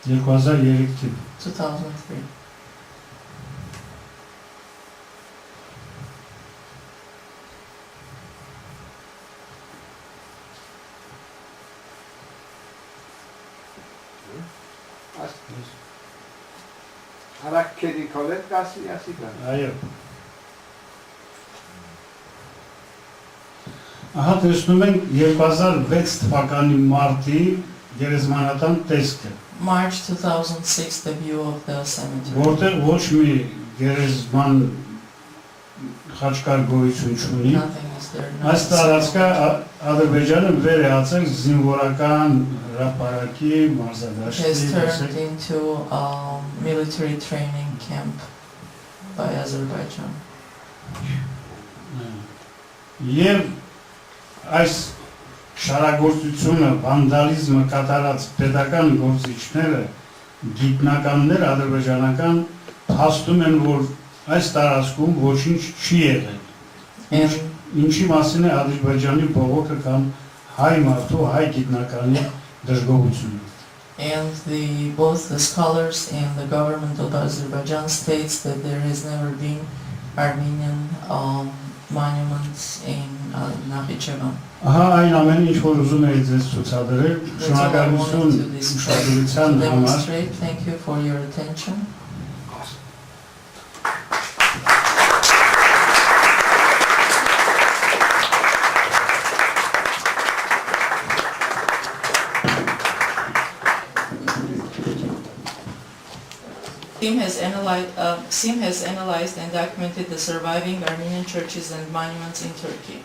2003 2003. Harakiri kolet Asigan. Այո։ Ահա տեսնում ենք 2006 թվականի մարտի գերեզմանատան տեսքը, March 2006, the view of the cemetery. որտեղ ոչ մի գերեզման խաչկար գոյություն չունի։ Nothing is there. no Այս տարածքը Ադրբեջանը վեր է ածել զինվորական հրապարակի It has մարզադաշտի turned into a military training camp by Azerbaijan. Եվ այս շարագործությունը, վանդալիզմը կատարած պետական գործիչները, գիտնականներ ադրբեջանական փաստում են, որ այս տարածքում ոչինչ չի եղել։ And Ինչի մասին է Ադրբեջանի բողոքը կամ հայ մարդու, հայ գիտնականի դժգոհությունը։ And both the scholars and the government of Azerbaijan states that there has never been Armenian monuments in Nakhichevan. Ահա այն ամենը, ինչ որ ուզում էի ձեզ ցուցադրել, That's all I շնորհակալություն wanted to ուշադրության համար։ demonstrate. Thank you for your attention. SIM has analyzed and documented the surviving Armenian churches and monuments in Turkey.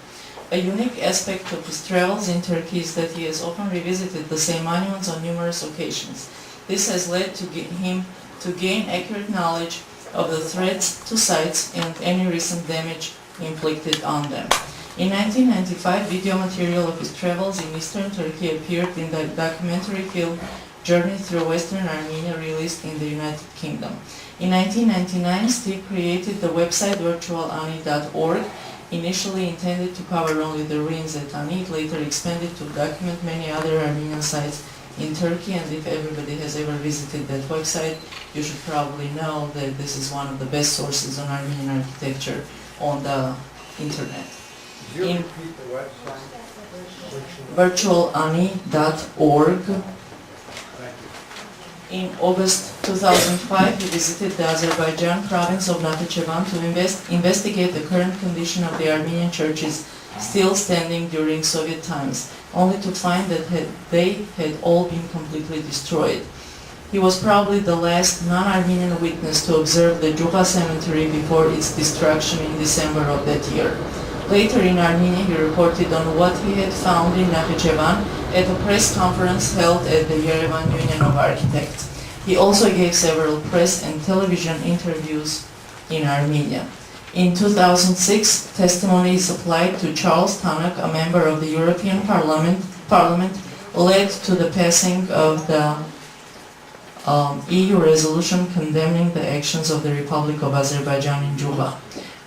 A unique aspect of his travels in Turkey is that he has often revisited the same monuments on numerous occasions. This has led to him to gain accurate knowledge of the threats to sites and any recent damage inflicted on them. In 1995, video material of his travels in eastern Turkey appeared in the documentary film Journey Through Western Armenia, released in the United Kingdom. In 1999, Steve created the website virtualani.org, initially intended to cover only the ruins at Ani. It later expanded to document many other Armenian sites in Turkey, and if everybody has ever visited that website, you should probably know that this is one of the best sources on Armenian architecture on the internet. Could you repeat the website? virtualani.org. Thank you. In August 2005, he visited the Azerbaijan province of Nakhichevan to investigate the current condition of the Armenian churches still standing during Soviet times, only to find that they had all been completely destroyed. He was probably the last non-Armenian witness to observe the Juha cemetery before its destruction in December of that year. Later in Armenia, he reported on what he had found in Nakhichevan at a press conference held at the Yerevan Union of Architects. He also gave several press and television interviews in Armenia. In 2006, testimony is applied to Charles Tannock, a member of the European Parliament, led to the passing of the EU resolution condemning the actions of the Republic of Azerbaijan in Juha.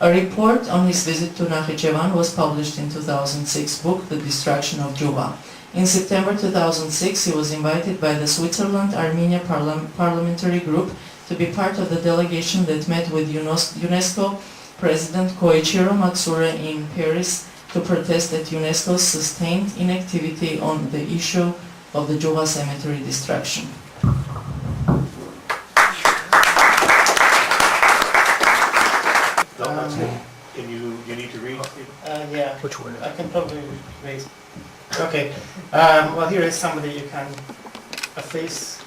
A report on his visit to Nakhichevan was published in 2006 book, The Destruction of Juha. In September 2006, he was invited by the Switzerland-Armenia Parliamentary Group to be part of the delegation that met with UNESCO President Krikor Maksoudian in Paris to protest at UNESCO's sustained inactivity on the issue of the Juha cemetery destruction. Can you need to read? Yeah. Which one? I can probably read. Okay. Well, here is somebody you can, a face,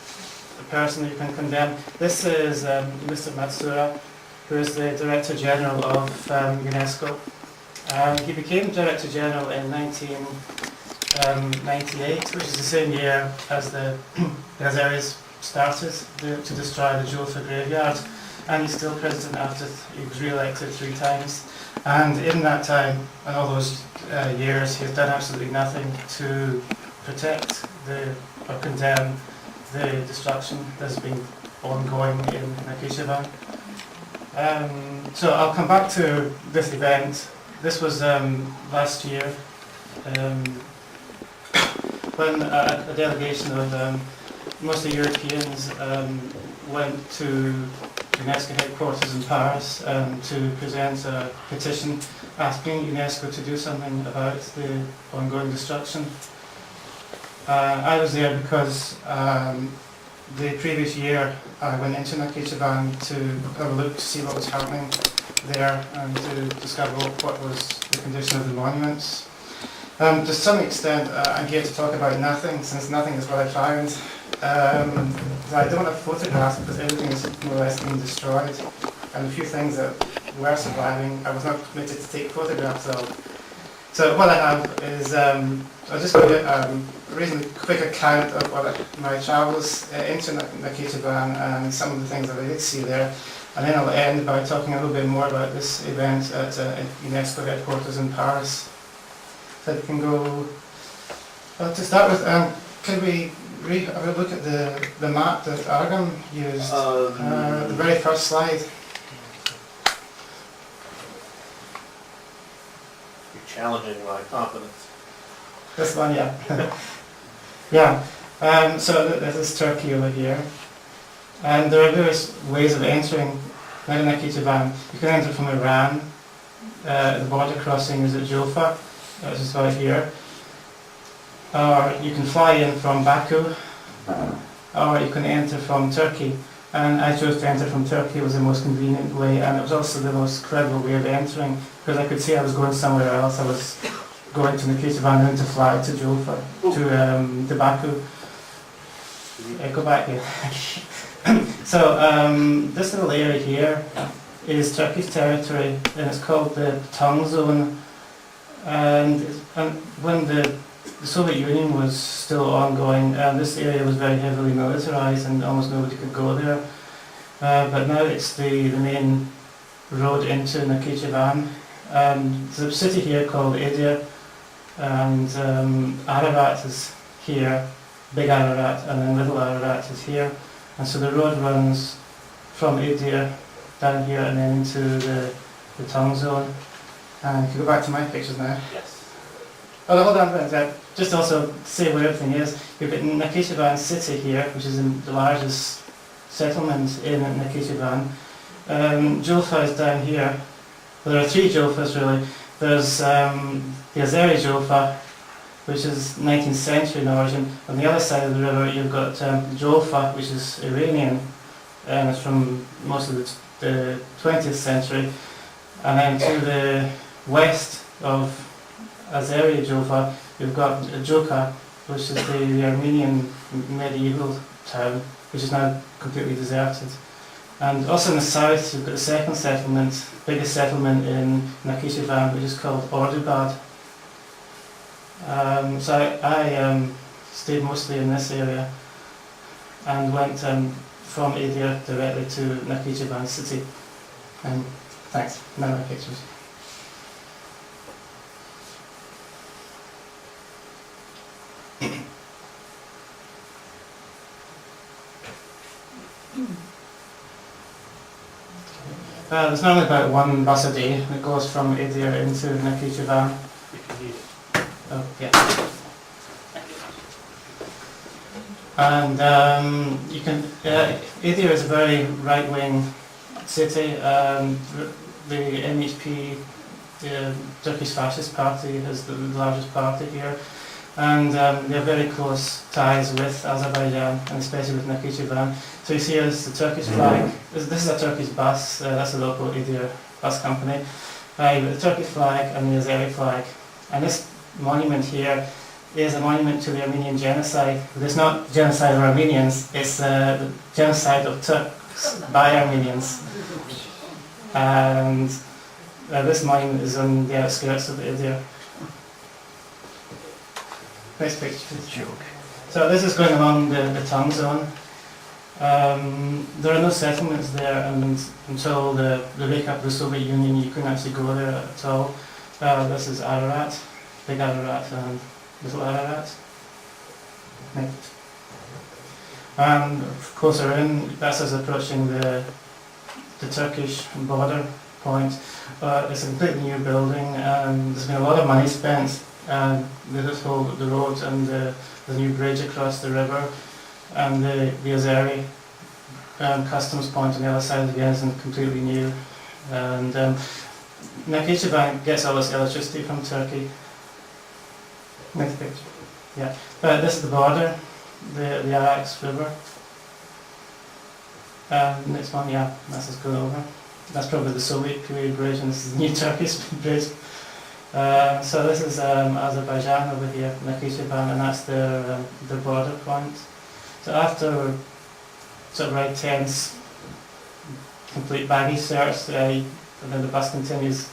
a person you can condemn. This is Mr. Matsura, who is the Director General of UNESCO. He became Director General in 1998, which is the same year as the Azeris started to destroy the Julfa graveyard. And he's still president after he was re-elected 3 times. And in that time, and all those years, he's done absolutely nothing to protect or condemn the destruction that's been ongoing in Nakhichevan. So I'll come back to this event. This was last year when a delegation of mostly Europeans went to UNESCO headquarters in Paris to present a petition asking UNESCO to do something about the ongoing destruction. I was there because the previous year I went into Nakhichevan to have a look to see what was happening there and to discover what was the condition of the monuments. To some extent, I'm here to talk about nothing, since nothing is what I found. I don't have photographs because everything is more or less being destroyed, and a few things that were surviving I was not permitted to take photographs of. So what I have is, I'll just give you a reasonably quick account of my travels into Nakhichevan and some of the things that I did see there. And then I'll end by talking a little bit more about this event at UNESCO headquarters in Paris. So you can go, well, to start with, could we have a look at the map that Argam used? The very first slide. You're challenging my confidence. This one, yeah. Yeah, so this is Turkey over here. And there are various ways of entering Nakhichevan. You can enter from Iran. The border crossing is at Jofa, which is right here. Or you can fly in from Baku, or you can enter from Turkey. And I chose to enter from Turkey. It was the most convenient way, and it was also the most credible way of entering, because I could see I was going somewhere else. I was going to Nakhichevan and to fly to Jofa, to Baku. Go back here. So this little area here is Turkish territory, and it's called the tongue zone. And when the Soviet Union was still ongoing, this area was very heavily militarized and almost nobody could go there. But now it's the main road into Nakhichevan. There's a city here called Edir, and Ararat is here, Big Ararat, and then Little Ararat is here. And so the road runs from Edir down here and then into the tongue zone. And if you go back to my pictures now. Yes. Oh, hold on, just also say where everything is. You've got Nakhichevan city here, which is the largest settlement in Nakhichevan. Jofa is down here. Well, there are three Jofas really. There's the Azeri Jofa, which is 19th century in origin. On the other side of the river you've got Jofa, which is Iranian, and it's from most of the 20th century. And then to the west of Azeri Jofa, you've got Joka, which is the Armenian medieval town, which is now completely deserted. And also in the south, you've got the second settlement, biggest settlement in Nakhichevan, which is called Ordubad. So I stayed mostly in this area and went from Edir directly to Nakhichevan city. Thanks. Now my pictures. There's normally about one bus a day that goes from Edir into Nakhichevan. If you need it. Oh, yeah. And you can, Edir is a very right-wing city. The MHP, the Turkish Fascist Party, is the largest party here. And they have very close ties with Azerbaijan, and especially with Nakhichevan. So you see there's the Turkish flag. This is a Turkish bus, that's a local Edir bus company. You've got the Turkish flag and the Azeri flag. And this monument here is a monument to the Armenian genocide. But it's not genocide of Armenians, it's the genocide of Turks by Armenians. And this monument is on the outskirts of Edir. Next picture. So this is going along the tongue zone. There are no settlements there, and until the breakup of the Soviet Union you couldn't actually go there at all. This is Ararat, Big Ararat and Little Ararat. Next. And closer in, that's us approaching the Turkish border point. It's a completely new building, and there's been a lot of money spent. The road and the new bridge across the river. and the Azeri customs point on the other side again isn't completely new. And Nakhichevan gets all its electricity from Turkey. Next picture. Yeah, this is the border, the Arax River. Next one, yeah, that's just going over. That's probably the Soviet period bridge, and this is the new Turkish bridge. So this is Azerbaijan over here, Nakhichevan, and that's their border point. So after sort of right tense, complete baggage search, and then the bus continues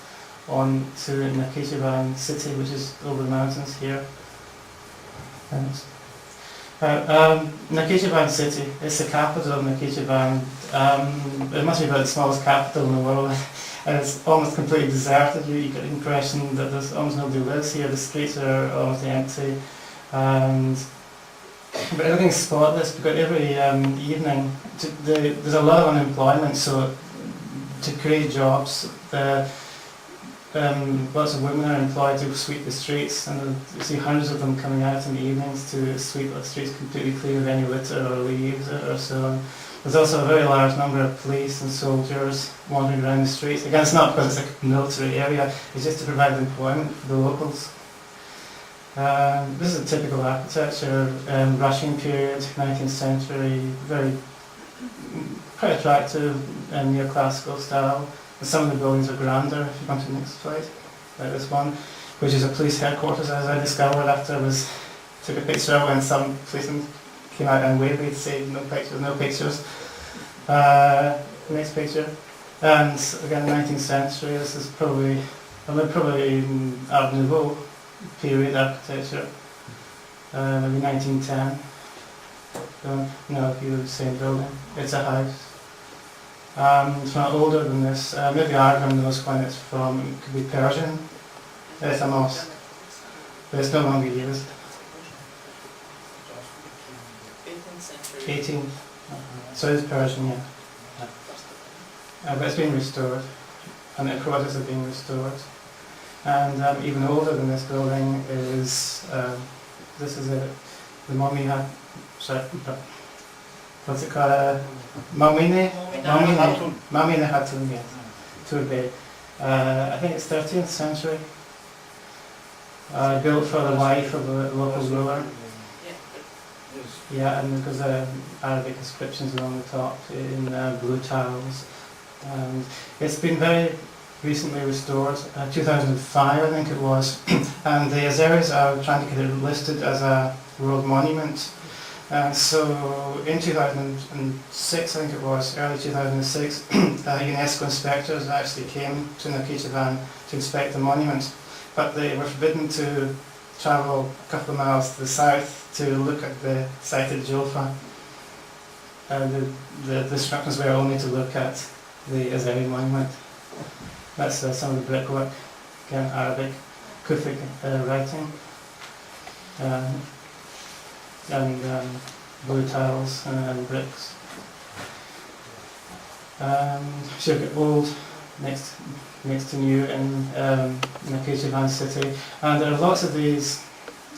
on to Nakhichevan city, which is over the mountains here. Nakhichevan city, it's the capital of Nakhichevan. It must be about the smallest capital in the world, and it's almost completely deserted. You get the impression that there's almost nobody lives here. The streets are almost empty, but everything's spotless because every evening there's a lot of unemployment. So to create jobs, lots of women are employed to sweep the streets, and you see hundreds of them coming out in the evenings to sweep the streets completely clean of any litter or leaves or so on. There's also a very large number of police and soldiers wandering around the streets. Again, it's not because it's a military area, it's just to provide employment for the locals. This is a typical architecture, Russian period, 19th century, quite attractive neoclassical style. Some of the buildings are grander. If you come to the next slide, like this one, which is a police headquarters, as I discovered after I took a picture when some policemen came out and waved to say no pictures, no pictures. Next picture, and again 19th century. This is probably Art Nouveau period architecture, maybe 1910. No, the same building. It's a house. It's not older than this. Maybe Argam knows when it's from. It could be Persian. It's a mosque, but it's no longer used. 18th century. 18th. So it's Persian, yeah. But it's been restored, and the process of being restored. And even older than this building is this is the Momina. Sorry. What's it called? Mamine Hatun, yes. Turbe. I think it's 13th century. Built for the wife of a local ruler. Yeah, and because Arabic inscriptions along the top in blue tiles. It's been very recently restored, 2005 I think it was, and the Azeris are trying to get it listed as a world monument. So in 2006, I think it was, early 2006, UNESCO inspectors actually came to Nakhichevan to inspect the monument, but they were forbidden to travel a couple of miles to the south to look at the site at Julfa. The instructions were only to look at the Azeri monument. That's some of the brickwork, again Arabic, Kufic writing. And blue tiles and bricks. So you've got old next to new in Nakhichevan city, and there are lots of these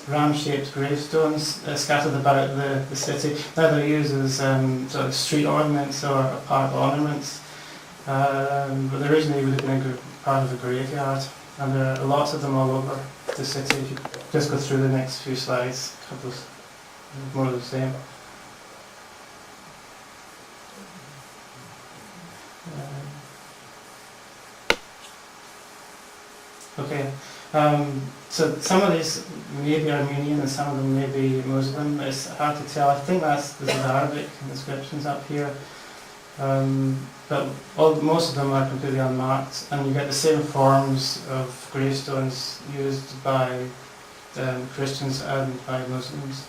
ram-shaped gravestones scattered about the city. Now they're used as sort of street ornaments or park ornaments, but originally would have been part of a graveyard, and there are lots of them all over the city. If you just go through the next few slides, a couple of more of the same. Okay, so some of these may be Armenian and some of them may be Muslim. It's hard to tell. I think this is Arabic inscriptions up here, but most of them are completely unmarked, and you get the same forms of gravestones used by Christians and by Muslims.